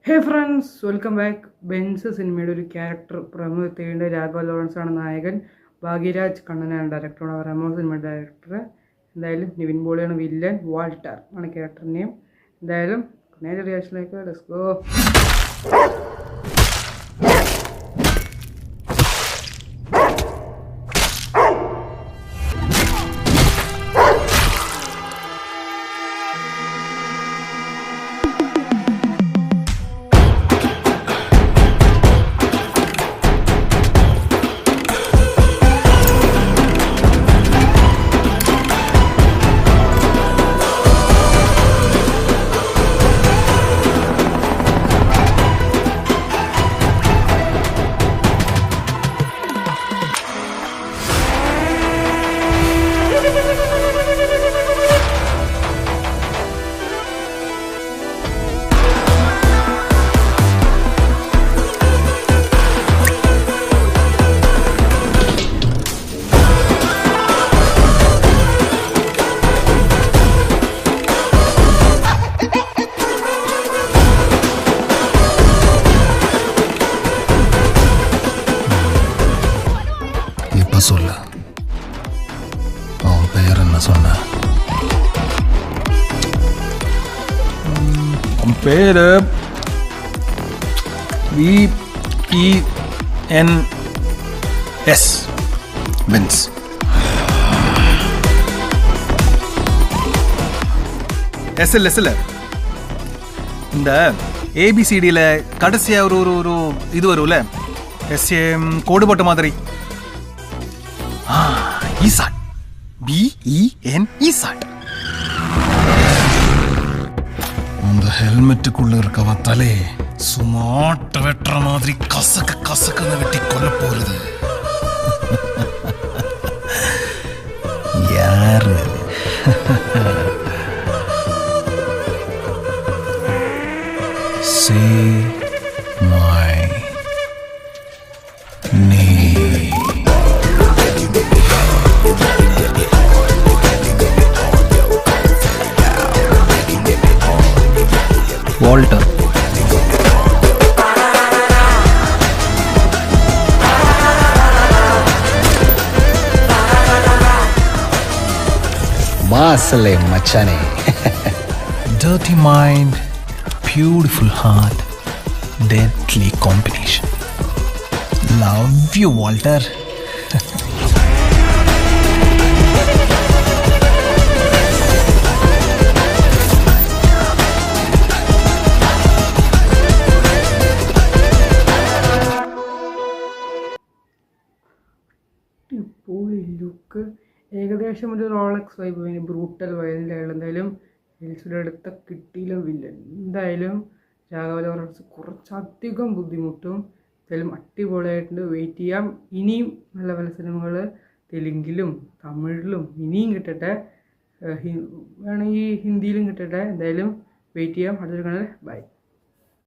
ഹേ friends, welcome back. Benz സിനിമയുടെ ഒരു character പ്രമുഖ രാഘവ ലോറൻസ് ആണ് നായകൻ. ഭാഗ്യരാജ് കണ്ണനാണ് ഡയറക്ടറാണ്. റമോൺ സിനിമയുടെ ഡയറക്ടർ. എന്തായാലും നിവിൻ പോളിയാണ് വില്ലൻ. വാൾട്ടർ ആണ് ക്യാരക്ടർ നെയിം. എന്തായാലും നേരെ റിയാക്ഷനിലേക്ക് ലെറ്റ്സ് ഗോ. சொல்ல அவன் பெயர் என்ன சொன்ன? அவன் பேரு VENS பென்ஸ். எஸ்எல் இந்த ஏபிசிடியில் கடைசியாக ஒரு இது வரும்ல, எஸ்ஏம் கோடு போட்ட மாதிரி. ஈசாட், BEN ஈசாட். அந்த ஹெல்மெட்டுக்குள்ள இருக்கவ தலே சுமாட்ட வெட்டுற மாதிரி கசக்குன்னு வெட்டி கொல்ல போறது யாரு? Say my name. வால்டர். மாசலே மச்சானே. Dirty mind, beautiful heart, deadly combination. Love you, Walter. പോളി ലുക്ക്, ഏകദേശം ഒരു റോളക്സ് വൈബ്, ബ്രൂട്ടൽ വയലിൻ്റെയാണ്. എന്തായാലും ഹിൽസിയുടെ അടുത്ത കിട്ടിയില്ല വില്ലൻ. എന്തായാലും രാഘവ ലോറൻസ് കുറച്ചധികം ബുദ്ധിമുട്ടും. എന്തായാലും അടിപൊളിയായിട്ടുണ്ട്. വെയിറ്റ് ചെയ്യാം. ഇനിയും നല്ല പല സിനിമകൾ തെലുങ്കിലും തമിഴിലും ഇനിയും കിട്ടട്ടെ, വേണമെങ്കിൽ ഹിന്ദിയിലും കിട്ടട്ടെ. എന്തായാലും വെയിറ്റ് ചെയ്യാം. അടുത്തൊരു കാണാൻ. ബൈ.